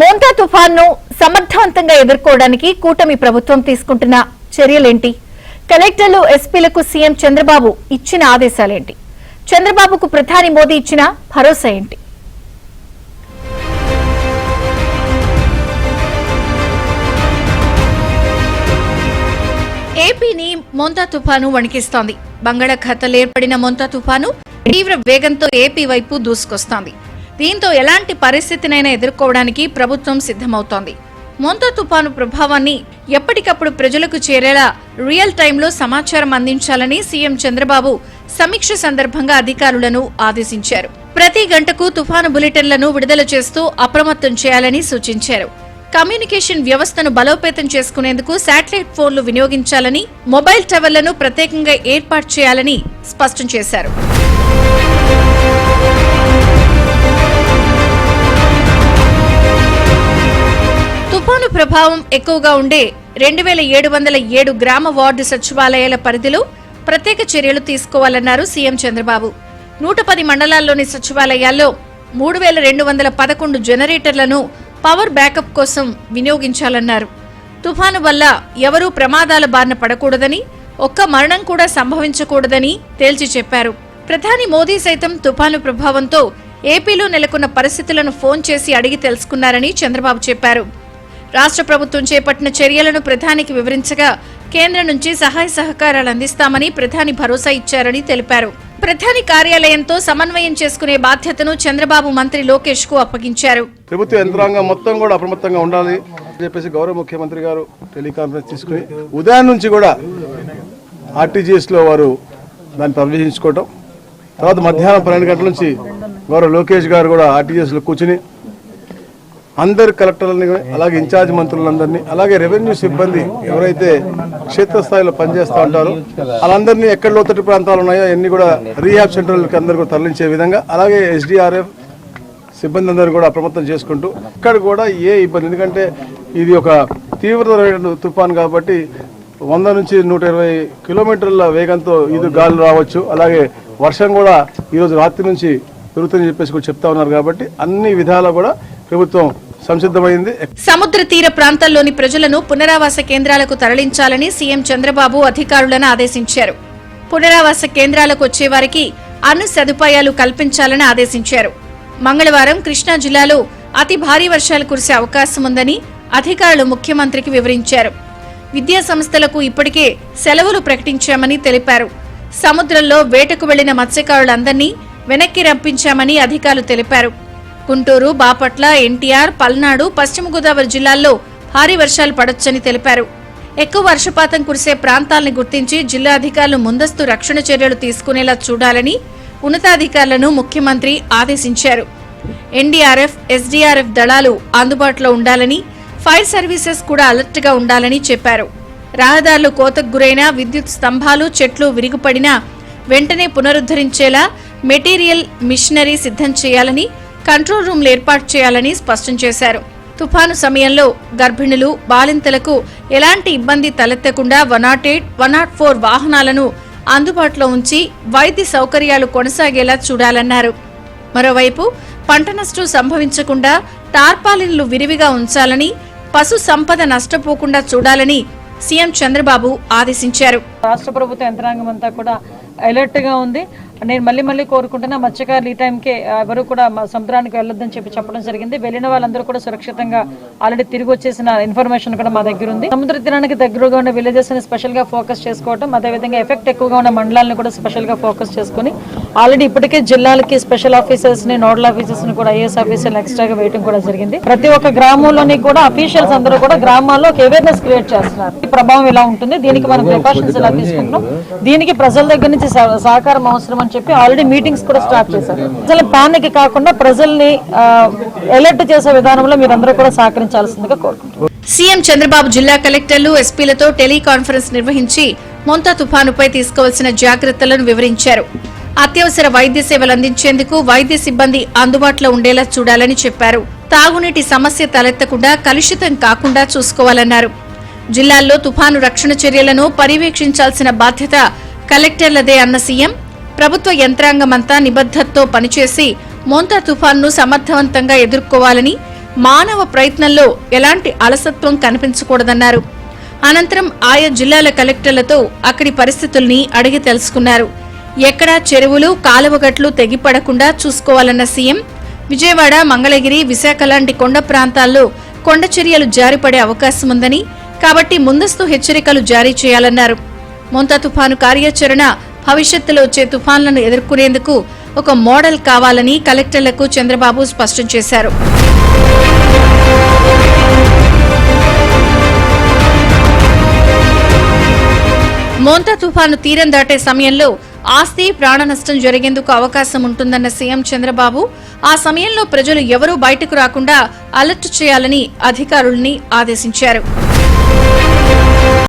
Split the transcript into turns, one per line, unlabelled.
మోంతా తుఫాన్ను సమర్థవంతంగా ఎదుర్కోవడానికి కూటమి ప్రభుత్వం తీసుకుంటున్న చర్యలేంటి? కలెక్టర్లు, ఎస్పీలకు సీఎం చంద్రబాబు ఇచ్చిన ఆదేశాలేంటి? చంద్రబాబుకు ప్రధాని మోదీ ఇచ్చిన భరోసా ఏంటి? ఏపీని మోంతా తుఫాను వణికిస్తోంది. బంగాళాఖాతంలో ఏర్పడిన మోంతా తుఫాను తీవ్ర వేగంతో ఏపీ వైపు దూసుకొస్తోంది. దీంతో ఎలాంటి పరిస్థితినైనా ఎదుర్కోవడానికి ప్రభుత్వం సిద్ధమవుతోంది. మోంతా తుఫాను ప్రభావాన్ని ఎప్పటికప్పుడు ప్రజలకు చేరేలా రియల్ టైంలో సమాచారం అందించాలని సీఎం చంద్రబాబు సమీక్ష సందర్భంగా అధికారులను ఆదేశించారు. ప్రతి గంటకు తుఫాను బులెటిన్లను విడుదల చేస్తూ అప్రమత్తం చేయాలని సూచించారు. కమ్యూనికేషన్ వ్యవస్థను బలోపేతం చేసుకునేందుకు శాటిలైట్ ఫోన్లు వినియోగించాలని, మొబైల్ టవర్లను ప్రత్యేకంగా ఏర్పాటు చేయాలని స్పష్టం చేశారు. తుఫాను ప్రభావం ఎక్కువగా ఉండే 2707 గ్రామ వార్డు సచివాలయాల పరిధిలో ప్రత్యేక చర్యలు తీసుకోవాలన్నారు సీఎం చంద్రబాబు. 110 మండలాల్లోని సచివాలయాల్లో 3211 జనరేటర్లను పవర్ బ్యాకప్ కోసం వినియోగించాలన్నారు. తుఫాను వల్ల ఎవరూ ప్రమాదాల బారిన పడకూడదని, ఒక్క మరణం కూడా సంభవించకూడదని తేల్చి చెప్పారు. ప్రధాని మోదీ సైతం తుఫాను ప్రభావంతో ఏపీలో నెలకొన్న పరిస్థితులను ఫోన్ చేసి అడిగి తెలుసుకున్నారని చంద్రబాబు చెప్పారు. రాష్ట్ర ప్రభుత్వం చేపట్టిన చర్యలను ప్రధానికి వివరించగా కేంద్రం నుంచి సహాయ సహకారాలు అందిస్తామని ప్రధాని భరోసా ఇచ్చారని తెలిపారు. ప్రధాని కార్యాలయంతో సమన్వయం చేసుకునే బాధ్యతను చంద్రబాబు మంత్రి లోకేష్ కు అప్పగించారు.
ప్రభుత్వ యంత్రాంగం మొత్తం కూడా అప్రమత్తంగా ఉండాలి అని చెప్పేసి గౌరవ ముఖ్యమంత్రి గారు టెలికాన్ఫరెన్స్ తీసుకుని ఉదయం నుంచి కూడా ఆర్టీజీఎస్ లో వారు దాన్ని పరిశీలించుకోవటం, తర్వాత మధ్యాహ్నం 12 గంటల నుంచి గౌరవ లోకేష్ గారు కూడా ఆర్టీజీఎస్ లో కూర్చుని అందరు కలెక్టర్లని, అలాగే ఇన్ఛార్జ్ మంత్రులందరినీ, అలాగే రెవెన్యూ సిబ్బంది ఎవరైతే క్షేత్రస్థాయిలో పనిచేస్తూ ఉంటారో వాళ్ళందరినీ ఎక్కడ లోతట్టు ప్రాంతాలు ఉన్నాయో అన్ని కూడా రీహాబ్ సెంటర్లకి అందరూ కూడా తరలించే విధంగా, అలాగే ఎస్డీఆర్ఎఫ్ సిబ్బంది అందరూ కూడా అప్రమత్తం చేసుకుంటూ ఇక్కడ కూడా ఏ ఇబ్బంది, ఎందుకంటే ఇది ఒక తీవ్రమైన తుఫాన్ కాబట్టి 100 నుంచి 120 కిలోమీటర్ల వేగంతో ఇది గాలి రావచ్చు. అలాగే వర్షం కూడా ఈరోజు రాత్రి నుంచి పెరుగుతుందని చెప్పేసి కూడా చెప్తా ఉన్నారు. కాబట్టి అన్ని విధాలా కూడా ప్రభుత్వం సంసిద్ధమైంది.
సముద్ర తీర ప్రాంతాల్లోని ప్రజలను పునరావాస కేంద్రాలకు తరలించాలని సీఎం చంద్రబాబు అధికారులను ఆదేశించారు. పునరావాస కేంద్రాలకు వచ్చేవారికి అన్ని సదుపాయాలు కల్పించాలని ఆదేశించారు. మంగళవారం కృష్ణా జిల్లాలో అతి భారీ వర్షాలు కురిసే అవకాశం ఉందని అధికారులు ముఖ్యమంత్రికి వివరించారు. విద్యా సంస్థలకు ఇప్పటికే సెలవులు ప్రకటించామని తెలిపారు. సముద్రంలో వేటకు వెళ్లిన మత్స్యకారులందరినీ వెనక్కి రప్పించామని అధికారులు తెలిపారు. గుంటూరు, బాపట్ల, ఎన్టీఆర్, పల్నాడు, పశ్చిమ గోదావరి జిల్లాల్లో భారీ వర్షాలు పడొచ్చని తెలిపారు. ఎక్కువ వర్షపాతం కురిసే ప్రాంతాలను గుర్తించి జిల్లా అధికారులు ముందస్తు రక్షణ చర్యలు తీసుకునేలా చూడాలని ఉన్నతాధికారులను ముఖ్యమంత్రి ఆదేశించారు. ఎన్డీఆర్ఎఫ్, ఎస్డీఆర్ఎఫ్ దళాలు అందుబాటులో ఉండాలని, ఫైర్ సర్వీసెస్ కూడా అలర్ట్ గా ఉండాలని చెప్పారు. రహదారులు కోతకు గురైన, విద్యుత్ స్తంభాలు, చెట్లు విరిగిపడినా వెంటనే పునరుద్ధరించేలా మెటీరియల్, మిషనరీ సిద్ధం చేయాలని, కంట్రోల్ రూమ్లు ఏర్పాటు చేయాలని స్పష్టం చేశారు. తుఫాను సమయంలో గర్భిణులు, బాలింతలకు ఎలాంటి ఇబ్బంది తలెత్తకుండా 108, 104 వాహనాలను అందుబాటులో ఉంచి వైద్య సౌకర్యాలు కొనసాగేలా చూడాలన్నారు. మరోవైపు పంట నష్టం సంభవించకుండా టార్పాలిన్లు విరివిగా ఉంచాలని, పశు సంపద నష్టపోకుండా చూడాలని సీఎం చంద్రబాబు ఆదేశించారు.
రాష్ట్ర ప్రభుత్వ యంత్రాంగం అంతా కూడా అలర్ట్ గా ఉంది. నేను మళ్ళీ కోరుకుంటున్నా, మత్స్యకారులు ఈ టైంకే ఎవరు కూడా సముద్రానికి వెళ్ళొద్దని చెప్పడం జరిగింది. వెళ్ళిన వాళ్ళందరూ కూడా సురక్షితంగా ఆల్రెడీ తిరిగి వచ్చేసిన ఇన్ఫర్మేషన్ కూడా మా దగ్గర ఉంది. సముద్ర తీరానికి దగ్గరగా ఉన్న విలేజెస్ ని స్పెషల్ గా ఫోకస్ చేసుకోవడం, అదేవిధంగా ఎఫెక్ట్ ఎక్కువగా ఉన్న మండలాలను కూడా స్పెషల్ గా ఫోకస్ చేసుకుని ఆల్రెడీ ఇప్పటికే జిల్లాలకి స్పెషల్ ఆఫీసర్స్ ని, నోడల్ ఆఫీసర్స్ ని కూడా ఐఏఎస్ ఆఫీసర్లు ఎక్స్ట్రాగా వేయడం కూడా జరిగింది. ప్రతి ఒక్క గ్రామంలోని కూడా అఫీషియల్స్ అందరూ కూడా గ్రామాల్లో అవేర్నెస్ క్రియేట్ చేస్తున్నారు. ఈ ప్రభావం ఇలా ఉంటుంది, దీనికి మనం ప్రికాషన్స్ ఎలా తీసుకుంటున్నాం, దీనికి ప్రజల దగ్గర నుంచి సహకారం అవసరం అని చెప్పి ఆల్రెడీ మీటింగ్స్ కూడా స్టార్ట్ చేశారు. ప్రజల పానిక్ కాకుండా ప్రజల్ని అలర్ట్ చేసే విధానంలో మీరందరూ కూడా సహకరించాల్సిందిగా కోరుకుంటున్నారు.
సీఎం చంద్రబాబు జిల్లా కలెక్టర్లు, ఎస్పీలతో టెలికాన్ఫరెన్స్ నిర్వహించి మోంతా తుఫానుపై తీసుకోవాల్సిన జాగ్రత్తలను వివరించారు. అత్యవసర వైద్య సేవలు అందించేందుకు వైద్య సిబ్బంది అందుబాటులో ఉండేలా చూడాలని చెప్పారు. తాగునీటి సమస్య తలెత్తకుండా, కలుషితం కాకుండా చూసుకోవాలన్నారు. జిల్లాల్లో తుఫాను రక్షణ చర్యలను పర్యవేక్షించాల్సిన బాధ్యత కలెక్టర్లదే అన్న సీఎం, ప్రభుత్వ యంత్రాంగమంతా నిబద్ధతతో పనిచేసి మోంతా తుఫాన్ను సమర్థవంతంగా ఎదుర్కోవాలని, మానవ ప్రయత్నంలో ఎలాంటి అలసత్వం కనిపించకూడదన్నారు. అనంతరం ఆయా జిల్లాల కలెక్టర్లతో అక్కడి పరిస్థితుల్ని అడిగి తెలుసుకున్నారు. ఎక్కడా చెరువులు, కాలువగట్లు తెగిపడకుండా చూసుకోవాలన్న సీఎం విజయవాడ, మంగళగిరి, విశాఖ లాంటి కొండ ప్రాంతాల్లో కొండ చర్యలు జారిపడే అవకాశం ఉందని, కాబట్టి ముందస్తు హెచ్చరికలు జారీ చేయాలన్నారు. మోంతా తుఫాను కార్యాచరణ భవిష్యత్తులో వచ్చే తుఫాన్లను ఎదుర్కొనేందుకు ఒక మోడల్ కావాలని కలెక్టర్లకు చంద్రబాబు స్పష్టం చేశారు. మోంతా తుఫాను తీరం దాటే సమయంలో ఆస్తి, ప్రాణ నష్టం జరిగేందుకు అవకాశం ఉంటుందన్న సీఎం చంద్రబాబు ఆ సమయంలో ప్రజలు ఎవరూ బయటకు రాకుండా అలర్ట్ చేయాలని అధికారుల్ని ఆదేశించారు.